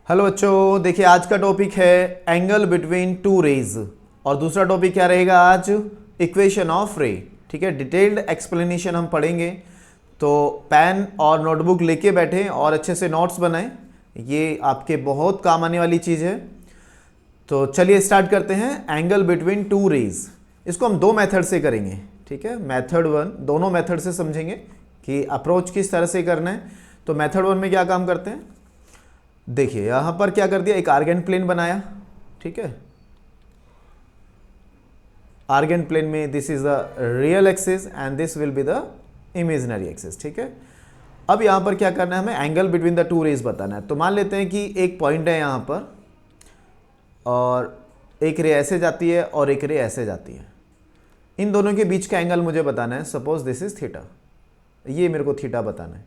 Hello बच्चों, देखिए आज का टॉपिक है एंगल बिटवीन टू रेज और दूसरा टॉपिक क्या रहेगा आज, इक्वेशन ऑफ रे। ठीक है, डिटेल्ड एक्सप्लेनेशन हम पढ़ेंगे, तो पेन और नोटबुक लेके बैठें और अच्छे से नोट्स बनाएं, ये आपके बहुत काम आने वाली चीज़ है। तो चलिए स्टार्ट करते हैं। एंगल बिटवीन टू रेज, इसको हम दो मेथड से करेंगे। ठीक है, मेथड वन, दोनों मेथड से समझेंगे कि अप्रोच किस तरह से करना है। तो मेथड वन में क्या काम करते हैं, देखिए यहां पर क्या कर दिया, एक आर्गेन प्लेन बनाया। ठीक है, आर्गेन प्लेन में this is the real axis and this will be the imaginary axis. ठीक है, अब यहां पर क्या करना है, हमें angle between the two rays बताना है। तो मान लेते हैं कि एक पॉइंट है यहां पर और एक रे ऐसे जाती है और एक रे ऐसे जाती है, इन दोनों के बीच का एंगल मुझे बताना है। सपोज दिस इज थीटा, ये मेरे को थीटा बताना है।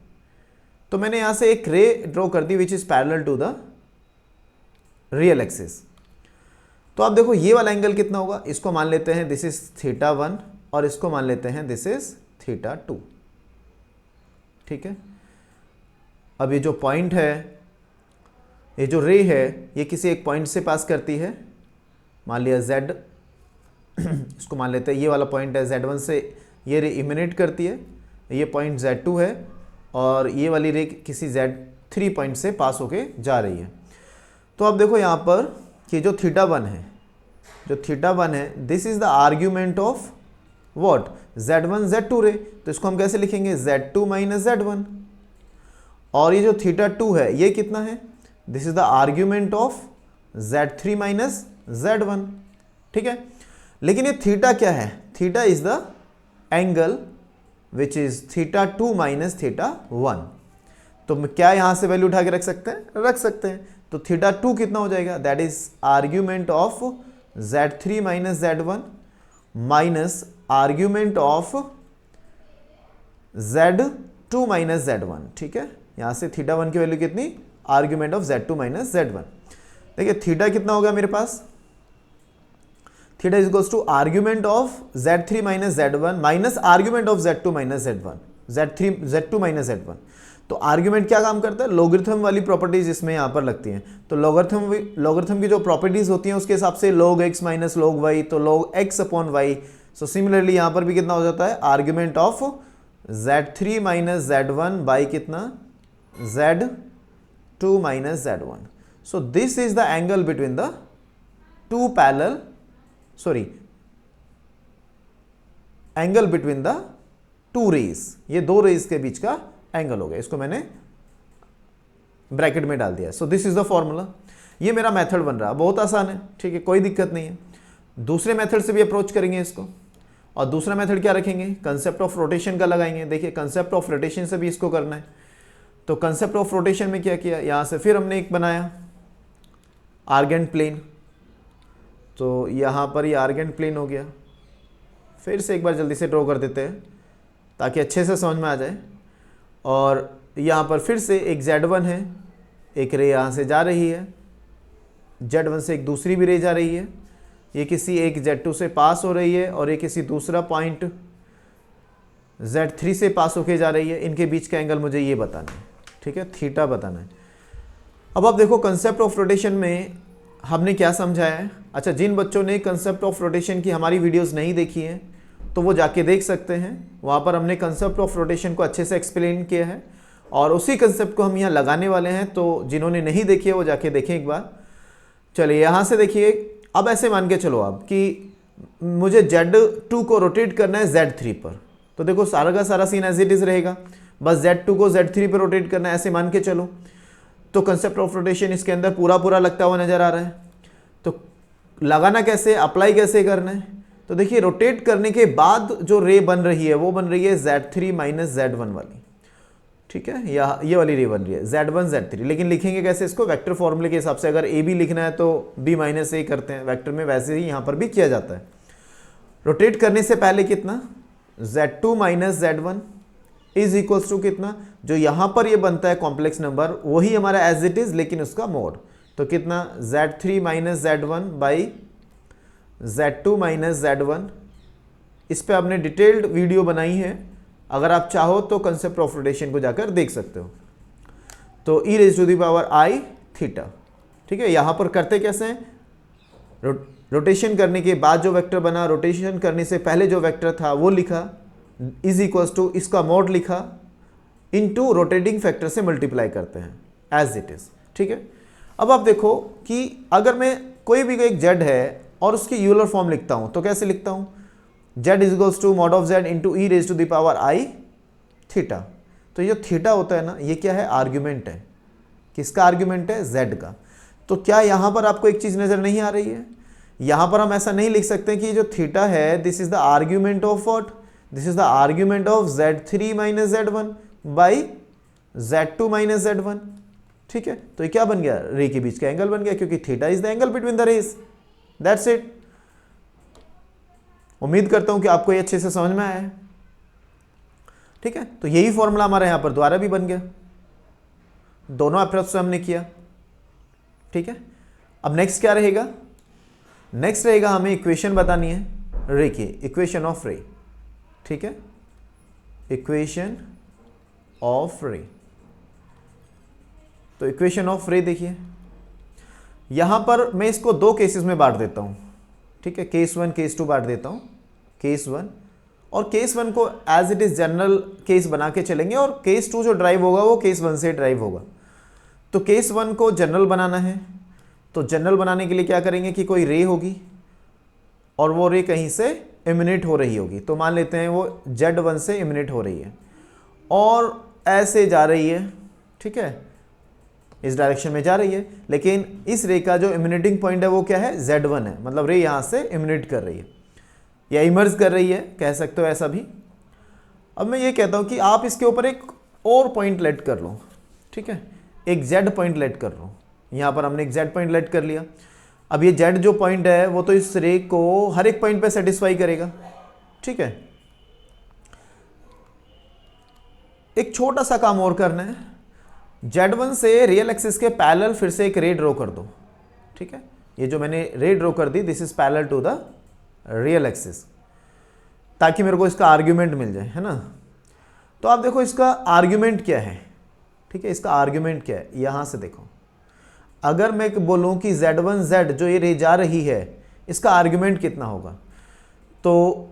तो मैंने यहां से एक रे ड्रॉ कर दी which is parallel to the real axis. तो आप देखो ये वाला एंगल कितना होगा, इसको मान लेते हैं दिस इज थीटा वन और इसको मान लेते हैं दिस इज थीटा टू। ठीक है, अब ये जो पॉइंट है, ये जो रे है, ये किसी एक पॉइंट से पास करती है, मान लिया Z, इसको मान लेते हैं ये वाला पॉइंट है Z1 से ये रे इमिनेट करती है, ये पॉइंट Z2 है और ये वाली रे किसी Z3 पॉइंट से पास होके जा रही है। तो अब देखो यहाँ पर कि जो थीटा वन है, जो थीटा वन है, this is the argument of what, Z1 Z2 रे। तो इसको हम कैसे लिखेंगे, Z2 माइनस Z1। और ये जो थीटा टू है ये कितना है, this is the argument of Z3 minus Z1। ठीक है, लेकिन ये थीटा क्या है, theta is the angle which is theta two minus theta one. तो क्या यहां से वैल्यू उठा के रख सकते हैं, रख सकते हैं। तो थीटा टू कितना हो जाएगा, that is argument of Z3 minus Z1 minus argument of Z2 minus Z1। ठीक है, यहां से थीटा वन की वैल्यू कितनी, argument of Z2 minus Z1। देखिए थीटा कितना होगा मेरे पास, theta is equals to argument of Z3 minus Z1 minus argument of Z2 minus Z2 minus Z1। तो आर्ग्यूमेंट क्या काम करता है, लॉगरिथम वाली प्रॉपर्टीज इसमें यहां पर लगती हैं। तो लॉगरिथम की जो प्रॉपर्टीज होती हैं उसके हिसाब से log x minus log y, तो log x upon y। So similarly यहां पर भी कितना हो जाता है, argument of Z3 minus Z1 by कितना, Z2 minus Z1। So this is the angle between the two parallel, sorry, angle between the two rays, ये दो रेज के बीच का एंगल हो गया। इसको मैंने ब्रैकेट में डाल दिया। सो दिस इज द फॉर्मूला। ये मेरा मेथड बन रहा, बहुत आसान है। ठीक है, कोई दिक्कत नहीं है। दूसरे मेथड से भी अप्रोच करेंगे इसको, और दूसरा मेथड क्या रखेंगे, कंसेप्ट ऑफ रोटेशन का लगाएंगे। देखिए कंसेप्ट ऑफ रोटेशन से भी इसको करना है। तो कंसेप्ट ऑफ रोटेशन में क्या किया, यहां से फिर हमने एक बनाया आर्गेन प्लेन। तो यहाँ पर ये आर्गेन प्लेन हो गया। फिर से एक बार जल्दी से ड्रॉ कर देते हैं ताकि अच्छे से समझ में आ जाए। और यहाँ पर फिर से एक Z1 है, एक रे यहाँ से जा रही है, Z1 से एक दूसरी भी रे जा रही है, ये किसी एक Z2 से पास हो रही है और ये किसी दूसरा पॉइंट Z3 से पास होके जा रही है। इनके बीच का एंगल मुझे ये बताना है। ठीक है, थीटा बताना है। अब आप देखो कंसेप्ट ऑफ रोटेशन में हमने क्या समझाया है। अच्छा, जिन बच्चों ने कंसेप्ट ऑफ रोटेशन की हमारी वीडियोस नहीं देखी हैं तो वो जाके देख सकते हैं, वहाँ पर हमने कंसेप्ट ऑफ रोटेशन को अच्छे से एक्सप्लेन किया है और उसी कंसेप्ट को हम यहाँ लगाने वाले हैं। तो जिन्होंने नहीं देखी है वो जाके देखें एक बार। चलिए यहाँ से देखिए, अब ऐसे मान के चलो आप कि मुझे Z2 को रोटेट करना है Z3 पर। तो देखो सारा का सारा सीन एज इट इज रहेगा, बस Z2 को Z3 पर रोटेट करना है, ऐसे मान के चलो। तो कंसेप्ट ऑफ रोटेशन इसके अंदर पूरा पूरा लगता हुआ नजर आ रहा है। तो लगाना कैसे, अप्लाई कैसे करना है, तो देखिए रोटेट करने के बाद जो रे बन रही है वो बन रही है Z3 माइनस Z1 वाली। ठीक है, या ये वाली रे बन रही है Z1 Z3। लेकिन लिखेंगे कैसे इसको, वेक्टर फॉर्मूले के हिसाब से। अगर A भी लिखना है तो B माइनस A करते हैं वेक्टर में, वैसे ही यहाँ पर भी किया जाता है। रोटेट करने से पहले कितना, Z2 minus Z1 is equals to कितना, जो यहां पर ये बनता है कॉम्प्लेक्स नंबर वही हमारा एज इट इज, लेकिन उसका मोड। तो कितना, Z3 minus Z1 by Z2 minus Z1। इस पे आपने डिटेल्ड वीडियो बनाई है, अगर आप चाहो तो कंसेप्ट ऑफ रोटेशन को जाकर देख सकते हो। तो e raise to the power i theta, ठीक है, यहाँ पर करते कैसे हैं, रोटेशन करने के बाद जो वेक्टर बना, रोटेशन करने से पहले जो वेक्टर था वो लिखा, इज इक्वल्स टू इसका मॉड लिखा, इनटू रोटेटिंग फैक्टर से मल्टीप्लाई करते हैं एज इट इज। ठीक है, अब आप देखो कि अगर मैं कोई भी एक जेड है और उसकी यूलर फॉर्म लिखता हूं तो कैसे लिखता हूं, Z is equals to mod of Z into E raise to the power I theta. तो ये जो थीटा होता है ना, ये क्या है, आर्ग्यूमेंट है। किसका आर्ग्यूमेंट है, जेड का। तो क्या यहां पर आपको एक चीज नजर नहीं आ रही है, यहां पर हम ऐसा नहीं लिख सकते कि जो थीटा है this is the argument of what, this is the argument of Z3 minus Z1 by Z2 minus Z1। ठीक है, तो ये क्या बन गया, रे के बीच का एंगल बन गया, क्योंकि theta is the angle between the rays. That's it. उम्मीद करता हूं कि आपको ये अच्छे से समझ में आया है। ठीक है, तो यही फॉर्मूला हमारे यहां पर दोबारा भी बन गया, दोनों अप्रोच से हमने किया। ठीक है, अब नेक्स्ट क्या रहेगा, नेक्स्ट रहेगा हमें इक्वेशन बतानी है रे की, इक्वेशन ऑफ रे। ठीक है, इक्वेशन ऑफ रे। तो इक्वेशन ऑफ रे देखिए, यहां पर मैं इसको दो केसेस में बांट देता हूं। ठीक है, केस 1 केस 2 बांट देता हूं, केस 1 और केस 1 को as it is general case बना के चलेंगे, और केस 2 जो ड्राइव होगा वो केस 1 से ड्राइव होगा। तो केस 1 को जनरल बनाना है, तो जनरल बनाने के लिए क्या करेंगे कि कोई रे होगी और वो रे कहीं से इमिनेट हो रही होगी। तो मान लेते हैं वो Z1 से इमिनेट हो रही है और ऐसे जा रही है। ठीक है, इस डायरेक्शन में जा रही है, लेकिन इस रे का जो इमिनेटिंग पॉइंट है वो क्या है, Z1 है, मतलब रे यहाँ से इमिनेट कर रही है या इमर्ज कर रही है, कह सकते हो ऐसा भी। अब मैं ये कहता हूँ कि आप इसके ऊपर एक और पॉइंट लेट कर लो। ठीक है, एक Z पॉइंट लेट कर लो, यहाँ पर हमने एक Z पॉइंट लेट कर लिया। अब ये Z जो पॉइंट है वो तो इस रे को हर एक पॉइंट पे सेटिस्फाई करेगा। ठीक है, एक छोटा सा काम और करना है, Z1 से रियल एक्सिस के पैरेलल फिर से एक रे ड्रॉ कर दो। ठीक है, ये जो मैंने रे ड्रॉ कर दी this is parallel to the real axis, ताकि मेरे को इसका आर्ग्यूमेंट मिल जाए, है ना। तो आप देखो इसका आर्ग्यूमेंट क्या है। ठीक है, इसका आर्ग्यूमेंट क्या है, यहां से देखो, अगर मैं बोलूं कि Z1Z जो ये रे जा रही है इसका आर्ग्यूमेंट कितना होगा, तो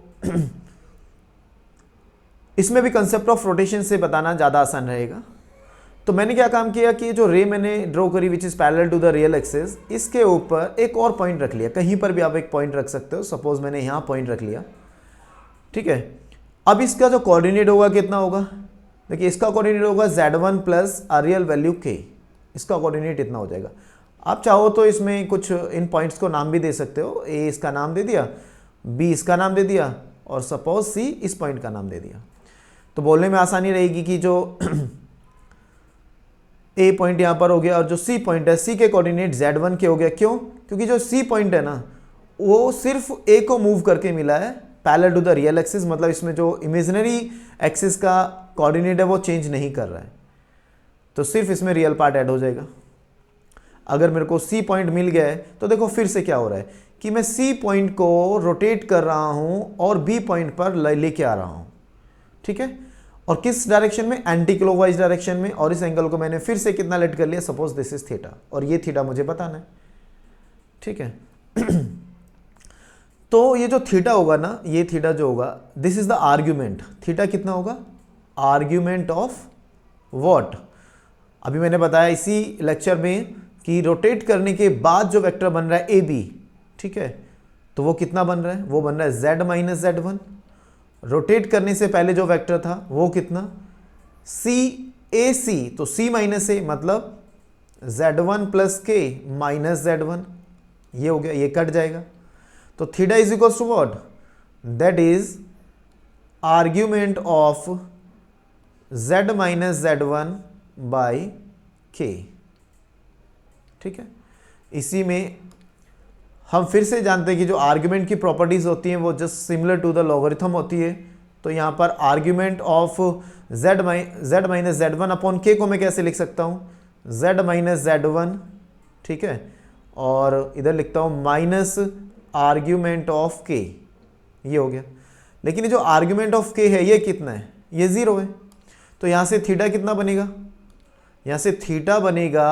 इसमें भी कंसेप्ट ऑफ रोटेशन से बताना ज़्यादा आसान रहेगा। तो मैंने क्या काम किया कि जो रे मैंने ड्रॉ करी which is parallel to the real axis, इसके ऊपर एक और पॉइंट रख लिया। कहीं पर भी आप एक पॉइंट रख सकते हो, सपोज मैंने यहाँ पॉइंट रख लिया। ठीक है, अब इसका जो कोऑर्डिनेट होगा कितना होगा, देखिए इसका कोऑर्डिनेट होगा Z1 प्लस आ रियल वैल्यू k, इसका कोऑर्डिनेट इतना हो जाएगा। आप चाहो तो इसमें कुछ इन पॉइंट्स को नाम भी दे सकते हो, A इसका नाम दे दिया, B इसका नाम दे दिया और सपोज C इस पॉइंट का नाम दे दिया। तो बोलने में आसानी रहेगी कि जो A पॉइंट यहाँ पर हो गया और जो C पॉइंट है, C के कोऑर्डिनेट Z1 के हो गया। क्यों, क्योंकि जो C पॉइंट है ना वो सिर्फ A को मूव करके मिला है parallel to the real axis, मतलब इसमें जो इमेजिनरी एक्सिस का कोऑर्डिनेट है वो चेंज नहीं कर रहा है, तो सिर्फ इसमें रियल पार्ट ऐड हो जाएगा। अगर मेरे को C पॉइंट मिल गया है तो देखो फिर से क्या हो रहा है कि मैं C पॉइंट को रोटेट कर रहा हूं और B पॉइंट पर लेके आ रहा हूं। ठीक है, और किस डायरेक्शन में, एंटी क्लॉकवाइज डायरेक्शन में, और इस एंगल को मैंने फिर से कितना लेट कर लिया, सपोज दिस इज थीटा, और ये थीटा मुझे बताना है। ठीक है तो ये जो थीटा होगा ना, ये थीटा जो होगा this is the argument. Theta कितना होगा, आर्ग्यूमेंट ऑफ व्हाट, अभी मैंने बताया इसी लेक्चर में कि रोटेट करने के बाद जो वेक्टर बन रहा है ए बी। ठीक है, तो वो कितना बन रहा है, वो बन रहा है Z माइनस Z1। रोटेट करने से पहले जो वेक्टर था वो कितना, C A C, तो C माइनस A मतलब Z1 plus K minus Z1, ये हो गया, ये कट जाएगा। तो theta is equal to what, that is argument of Z minus Z1 by K। ठीक है, इसी में हम फिर से जानते हैं कि जो आर्ग्यूमेंट की प्रॉपर्टीज होती हैं वो just similar to the logarithm होती है। तो यहाँ पर argument of Z minus Z1 upon K को मैं कैसे लिख सकता हूँ, Z माइनस Z1। ठीक है, और इधर लिखता हूँ माइनस आर्ग्यूमेंट ऑफ K, ये हो गया। लेकिन ये जो आर्ग्यूमेंट ऑफ K है ये कितना है, ये 0 है। तो यहाँ से थीटा कितना बनेगा, यहां से थीटा बनेगा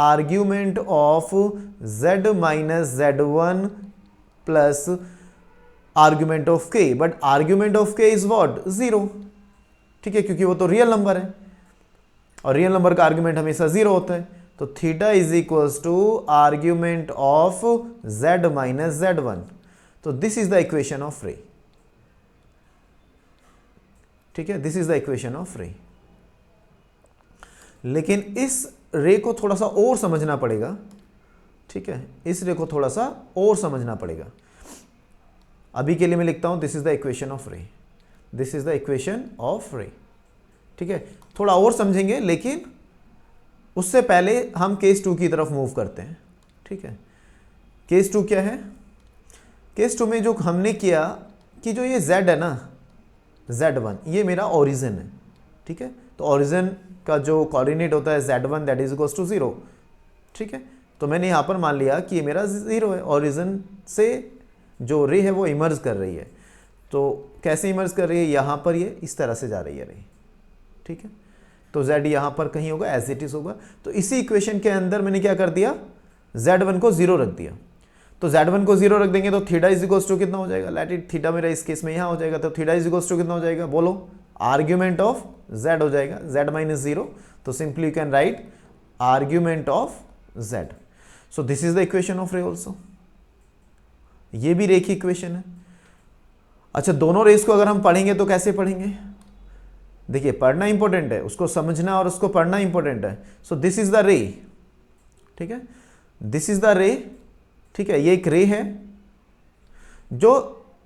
argument of z minus z1 plus argument of k, but argument of k is what? 0, ठीक है, क्योंकि वो तो रियल नंबर है और रियल नंबर का आर्ग्यूमेंट हमेशा 0 होता है। तो theta is equals to argument of z minus z1। तो this is the equation of ray, ठीक है, this is the equation of ray. लेकिन इस रे को थोड़ा सा और समझना पड़ेगा, ठीक है, इस रे को थोड़ा सा और समझना पड़ेगा। अभी के लिए मैं लिखता हूं this is the equation of रे, this is the equation of ray, ठीक है। थोड़ा और समझेंगे, लेकिन उससे पहले हम केस 2 की तरफ मूव करते हैं, ठीक है। केस 2 क्या है? केस 2 में जो हमने किया कि जो ये z है ना, z1, ये मेरा ओरिजिन है, ठीक है। तो ओरिजिन का जो कोऑर्डिनेट होता है z1 that is equals to 0, ठीक है। तो मैंने यहाँ पर मान लिया कि ये मेरा 0 है, ओरिजिन से जो रे है वो इमर्ज कर रही है। तो कैसे इमर्ज कर रही है? यहाँ पर ये इस तरह से जा रही है रे, ठीक है। तो z यहाँ पर कहीं होगा, एज इट इज होगा। तो इसी इक्वेशन के अंदर मैंने क्या कर दिया, z1 को 0 रख दिया। तो z1 को 0 रख देंगे तो थीटा इज इक्वल्स टू कितना हो जाएगा? लेट इट, थीटा मेरा इस केस में यहाँ हो जाएगा, तो थीटा इज इक्वल्स टू कितना हो जाएगा? बोलो, आर्ग्यूमेंट ऑफ z हो जाएगा, z माइनस 0। तो simply you can write argument of z। So this is the equation of रे ऑल्सो, ये भी रे की इक्वेशन है। अच्छा, दोनों रेस को अगर हम पढ़ेंगे तो कैसे पढ़ेंगे? देखिए, पढ़ना इंपॉर्टेंट है, उसको समझना और उसको पढ़ना इंपॉर्टेंट है। सो दिस इज द रे, ठीक है, दिस इज द रे, ठीक है। ये एक रे है जो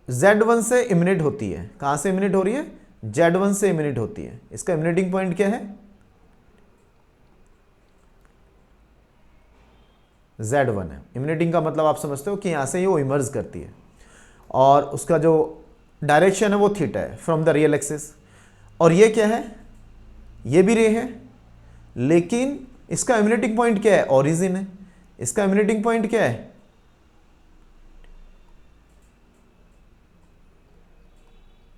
z1 से इमिनेट होती है। कहां से इमिनेट हो रही है? z1 से इमिनेट होती है। इसका इमिनेटिंग पॉइंट क्या है? z1 है। इमिनेटिंग का मतलब आप समझते हो कि यहां से ये वो इमर्ज करती है और उसका जो डायरेक्शन है वो थीटा है फ्रॉम द रियल एक्सिस। और ये क्या है? ये भी रे है, लेकिन इसका इमिनेटिंग पॉइंट क्या है? ओरिजिन है। इसका इमिनेटिंग पॉइंट क्या है?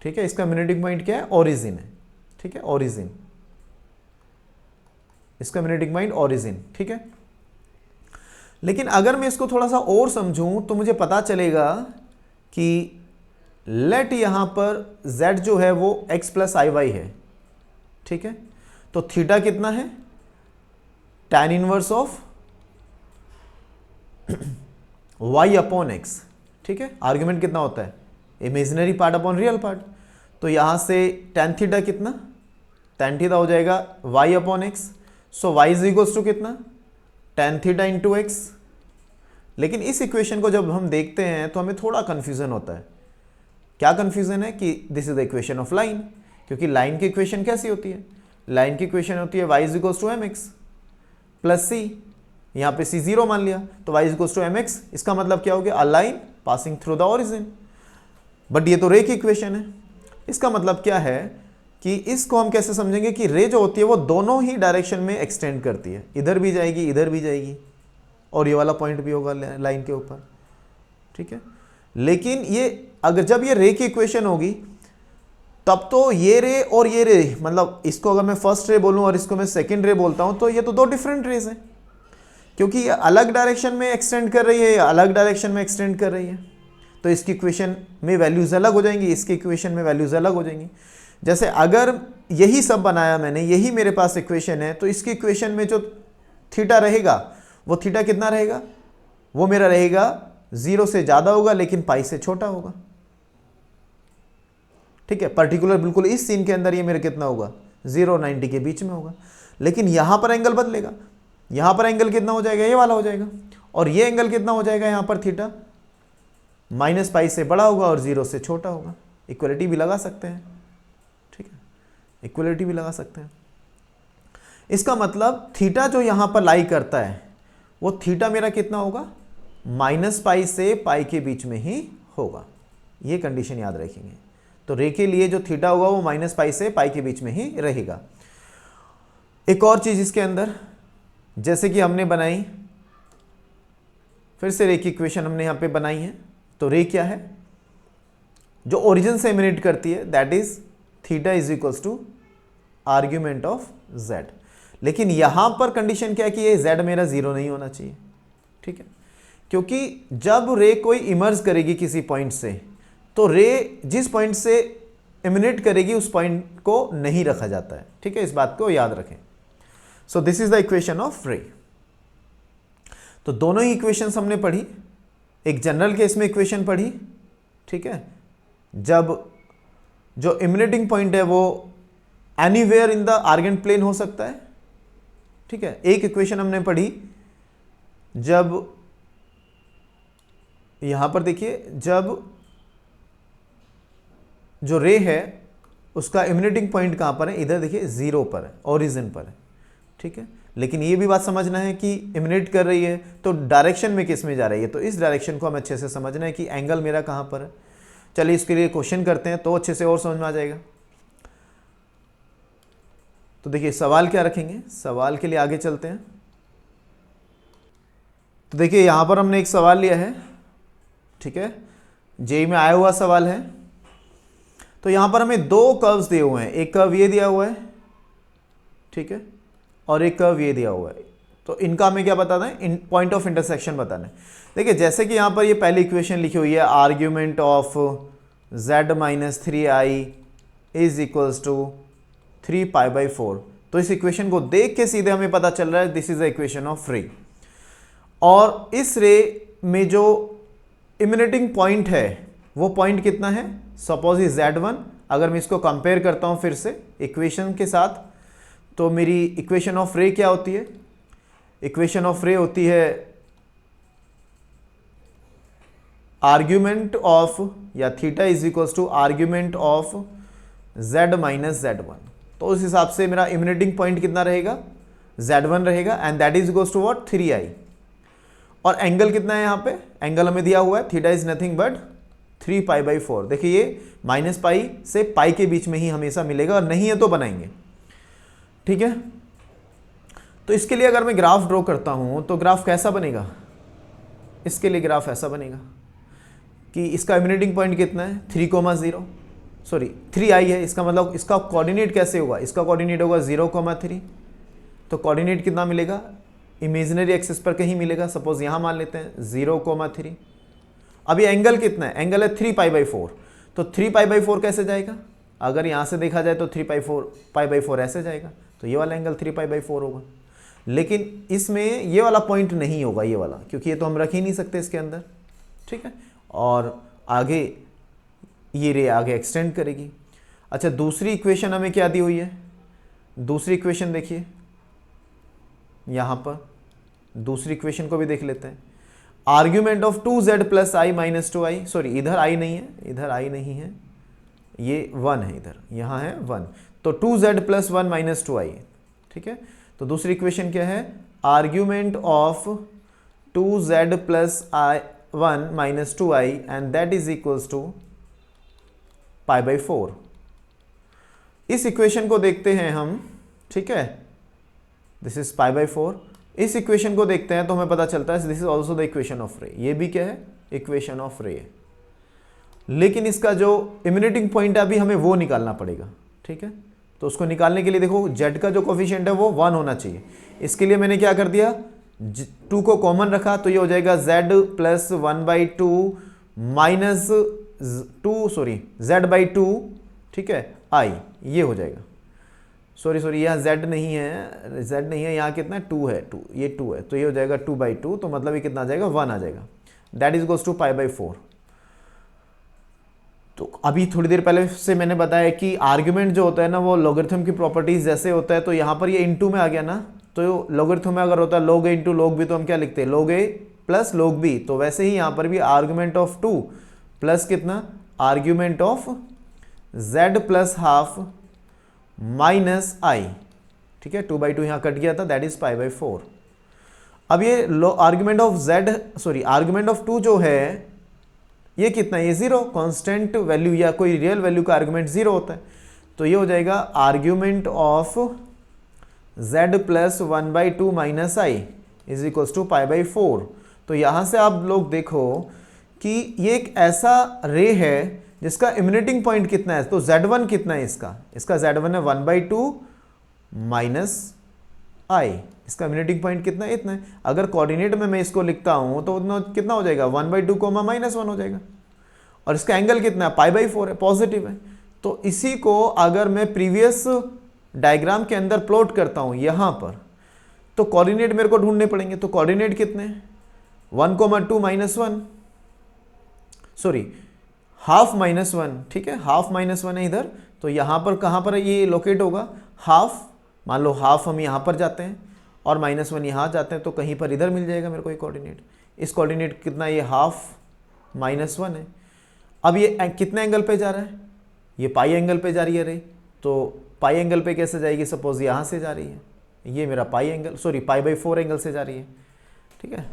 ठीक है, इसका इमिनेटिंग पॉइंट क्या है? ओरिजिन है, ठीक है, ओरिजिन। इसका इमिनेटिंग पॉइंट ओरिजिन, ठीक है। लेकिन अगर मैं इसको थोड़ा सा और समझूं तो मुझे पता चलेगा कि लेट यहां पर z जो है वो x प्लस आई वाई है, ठीक है। तो थीटा कितना है? tan inverse of y upon x, ठीक है। आर्ग्यूमेंट कितना होता है? Imaginary part upon real part. तो यहां से tan थीटा कितना? tan थीटा हो जाएगा y upon x। So y is equals to कितना? tan theta into X. लेकिन इस इक्वेशन को जब हम देखते हैं तो हमें थोड़ा कंफ्यूजन होता है। क्या कंफ्यूजन है? कि this is the equation of line, क्योंकि लाइन की इक्वेशन कैसी होती है? लाइन की इक्वेशन होती है y is equals to mx plus c। यहाँ पे c 0 मान लिया तो y is equals to mx। इसका मतलब क्या हो गया? A line passing through the origin. But ये तो रे की इक्वेशन है। इसका मतलब क्या है कि इसको हम कैसे समझेंगे कि रे जो होती है वो दोनों ही डायरेक्शन में एक्सटेंड करती है, इधर भी जाएगी, इधर भी जाएगी, और ये वाला पॉइंट भी होगा लाइन के ऊपर, ठीक है। लेकिन ये अगर जब ये रे की इक्वेशन होगी तब तो ये रे और ये रे, मतलब इसको अगर मैं फर्स्ट रे बोलूं और इसको मैं सेकंड रे बोलता हूं तो ये तो दो डिफरेंट रेज हैं, क्योंकि ये अलग डायरेक्शन में एक्सटेंड कर रही है, या अलग डायरेक्शन में एक्सटेंड कर रही है। तो इसकी इक्वेशन में वैल्यूज अलग हो जाएंगी, इसकी इक्वेशन में वैल्यूज अलग हो जाएंगी। जैसे अगर यही सब बनाया मैंने, यही मेरे पास इक्वेशन है, तो इसकी इक्वेशन में जो थीटा रहेगा वो थीटा कितना रहेगा? वो मेरा रहेगा 0 से ज़्यादा होगा लेकिन पाई से छोटा होगा, ठीक है। पर्टिकुलर बिल्कुल इस सीन के अंदर ये मेरा कितना होगा? 0 और 90 के बीच में होगा। लेकिन यहां पर एंगल बदलेगा, यहां पर एंगल कितना हो जाएगा? ये वाला हो जाएगा। और ये एंगल कितना हो जाएगा? यहां पर थीटा माइनस पाई से बड़ा होगा और 0 से छोटा होगा। इक्वलिटी भी लगा सकते हैं, ठीक है, इक्वलिटी भी लगा सकते हैं। इसका मतलब थीटा जो यहां पर लाई करता है वो थीटा मेरा कितना होगा? माइनस पाई से पाई के बीच में ही होगा। ये कंडीशन याद रखेंगे। तो रे के लिए जो थीटा होगा वो माइनस पाई से पाई के बीच में ही रहेगा। एक और चीज इसके अंदर, जैसे कि हमने बनाई, फिर से रे की इक्वेशन हमने यहां पे बनाई है। तो रे क्या है? जो ओरिजिन से इमिनेट करती है, that is theta is equals to argument of z। लेकिन यहां पर कंडीशन क्या है कि ये z मेरा 0 नहीं होना चाहिए, ठीक है, क्योंकि जब रे कोई इमर्ज करेगी किसी पॉइंट से तो रे जिस पॉइंट से इमिनेट करेगी उस पॉइंट को नहीं रखा जाता है, ठीक है, इस बात को याद रखें। सो this is the equation of रे। तो दोनों ही इक्वेशंस हमने पढ़ी, एक जनरल केस में इक्वेशन पढ़ी, ठीक है, जब जो इमिनेटिंग पॉइंट है वो anywhere in the Argand plane हो सकता है, ठीक है। एक इक्वेशन हमने पढ़ी जब यहां पर देखिए, जब जो रे है उसका इमिनेटिंग पॉइंट कहां पर है, इधर देखिए 0 पर है, ओरिजिन पर है, ठीक है। लेकिन ये भी बात समझना है कि इमिनेट कर रही है तो डायरेक्शन में किस में जा रही है, तो इस डायरेक्शन को हमें अच्छे से समझना है कि एंगल मेरा कहां पर है। चलिए इसके लिए क्वेश्चन करते हैं तो अच्छे से और समझ में आ जाएगा। तो देखिए सवाल क्या रखेंगे, सवाल के लिए आगे चलते हैं। तो देखिए यहां पर हमने एक सवाल लिया है, ठीक है, जेई में आया हुआ सवाल है। तो यहां पर हमें दो कर्व्स दिए हुए हैं, एक कर्व ये दिया हुआ है, ठीक है, और एक कर्व ये दिया हुआ है। तो इनका हमें क्या बताना है, पॉइंट ऑफ इंटरसेक्शन बताना है। देखिए जैसे कि यहां पर ये पहली इक्वेशन लिखी हुई है, argument of z minus 3i is equals to 3π/4। तो इस इक्वेशन को देख के सीधे हमें पता चल रहा है this is the equation of रे। और इस रे में जो इमिनेटिंग पॉइंट है वो पॉइंट कितना है, सपोज ये z1। अगर मैं इसको कंपेयर करता हूं फिर से इक्वेशन के साथ, तो मेरी इक्वेशन ऑफ रे क्या होती है, इक्वेशन ऑफ रे होती है आर्ग्यूमेंट ऑफ या theta is equals to argument of z minus z1। तो उस हिसाब से मेरा इमिनेटिंग पॉइंट कितना रहेगा, z1 रहेगा, and that is equals to what, 3i। और एंगल कितना है यहाँ पे, एंगल हमें दिया हुआ है, थीटा इज नथिंग बट 3π/4। देखिए ये माइनस पाई से पाई के बीच में ही हमेशा मिलेगा, और नहीं है तो बनाएंगे, ठीक है। तो इसके लिए अगर मैं ग्राफ ड्रॉ करता हूं तो ग्राफ कैसा बनेगा, इसके लिए ग्राफ ऐसा बनेगा कि इसका इमिनेटिंग पॉइंट कितना है, 3,0, सॉरी 3i है, इसका मतलब इसका कोऑर्डिनेट कैसे होगा, इसका कोऑर्डिनेट होगा 0,3। तो कोऑर्डिनेट कितना मिलेगा, इमेजिनरी एक्सिस पर कहीं मिलेगा, सपोज यहां मान लेते हैं 0,3। अब ये एंगल कितना है, एंगल है 3π/4। तो 3π/4 कैसे जाएगा, अगर यहां से देखा जाए तो 3π/4 ऐसे जाएगा, तो ये वाला एंगल 3π/4 होगा। लेकिन इसमें ये वाला पॉइंट नहीं होगा, ये वाला, क्योंकि ये तो हम रख ही नहीं सकते इसके अंदर, ठीक है। और आगे ये रे आगे एक्सटेंड करेगी। अच्छा दूसरी इक्वेशन हमें क्या दी हुई है, दूसरी इक्वेशन देखिए, यहां पर दूसरी इक्वेशन को भी देख लेते हैं। Argument of 2z plus i minus 2i, sorry इधर i नहीं है, इधर i नहीं है, ये 1 है, इधर यहां है 1। तो 2z प्लस 1 माइनस 2i, ठीक है। तो दूसरी इक्वेशन क्या है, argument of 2z plus 1 minus 2i and that is equals to π/4। इस इक्वेशन को देखते हैं हम, ठीक है, दिस इज π/4। इस इक्वेशन को देखते हैं तो हमें पता चलता है this is also the equation of रे, ये भी क्या है, इक्वेशन ऑफ रे। लेकिन इसका जो इमिनेटिंग पॉइंट है अभी हमें वो निकालना पड़ेगा, ठीक है। तो उसको निकालने के लिए देखो z का जो कोफिशिएंट है वो 1 होना चाहिए। इसके लिए मैंने क्या कर दिया, 2 को कॉमन रखा, तो ये हो जाएगा z plus 1/2 minus 2, sorry z/2, ठीक है, i, ये हो जाएगा। सॉरी यहाँ z नहीं है, यहाँ कितना है 2 है, 2, ये 2 है, तो ये हो जाएगा 2/2। तो मतलब ये कितना आ जाएगा, 1 आ जाएगा, दैट इज गोज टू π/4। तो अभी थोड़ी देर पहले से मैंने बताया कि आर्ग्यूमेंट जो होता है ना वो लॉगरिथम की प्रॉपर्टीज जैसे होता है, तो यहाँ पर ये इनटू में आ गया ना, तो लॉगरिथम में अगर होता है log a into log b तो हम क्या लिखते हैं, log a plus log b। तो वैसे ही यहाँ पर भी आर्ग्यूमेंट ऑफ 2 प्लस कितना, argument of z plus half minus i, ठीक है, 2/2 यहाँ कट गया था, दैट इज π/4। अब ये argument of z, sorry argument of 2 जो है ये कितना है, ये 0, कांस्टेंट वैल्यू या कोई रियल वैल्यू का आर्ग्यूमेंट 0 होता है। तो ये हो जाएगा argument of z plus 1/2 minus i is equals to π/4। तो यहां से आप लोग देखो कि ये एक ऐसा रे है जिसका इमिनेटिंग पॉइंट कितना है, तो z1 कितना है, इसका z1 है 1/2 माइनस आई, इसका मीटिंग पॉइंट कितना है, इतना है। अगर कोऑर्डिनेट में मैं इसको लिखता हूँ तो उतना कितना हो जाएगा, 1/2 कोमा -1 हो जाएगा। और इसका एंगल कितना है, π/4 है, पॉजिटिव है। तो इसी को अगर मैं प्रीवियस डायग्राम के अंदर प्लॉट करता हूँ यहाँ पर, तो कोऑर्डिनेट मेरे को ढूंढने पड़ेंगे। तो कोऑर्डिनेट कितने हैं, 1,2 -1, सॉरी हाफ -1, ठीक है, हाफ -1 है इधर। तो यहाँ पर कहाँ पर ये लोकेट होगा, हाफ, मान लो हाफ हम यहाँ पर जाते हैं और -1 यहाँ जाते हैं, तो कहीं पर इधर मिल जाएगा मेरे को ये कोऑर्डिनेट। इस कोऑर्डिनेट कितना, ये हाफ -1 है। अब ये कितने एंगल पे जा रहा है, ये पाई एंगल पे जा रही है रे। तो पाई एंगल पे कैसे जाएगी, सपोज यहाँ से जा रही है, ये मेरा पाई एंगल, सॉरी π/4 एंगल से जा रही है, ठीक है।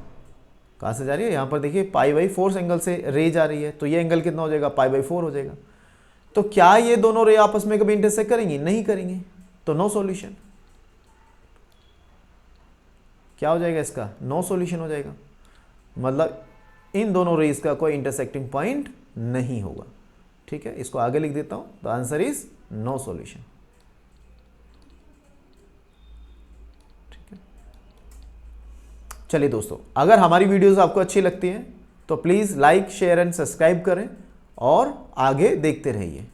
कहाँ से जा रही है, यहाँ पर देखिए π/4 एंगल से रे जा रही है। तो ये एंगल कितना हो जाएगा, π/4 हो जाएगा। तो क्या ये दोनों रे आपस में कभी इंटरसेक्ट करेंगी, नहीं करेंगी, तो नो सॉल्यूशन। क्या हो जाएगा इसका, नो सॉल्यूशन हो जाएगा, मतलब इन दोनों रेज का कोई इंटरसेक्टिंग पॉइंट नहीं होगा, ठीक है। इसको आगे लिख देता हूं, the answer is no solution, ठीक है। चलिए दोस्तों, अगर हमारी वीडियोस आपको अच्छी लगती हैं तो please like, share and subscribe करें और आगे देखते रहिए।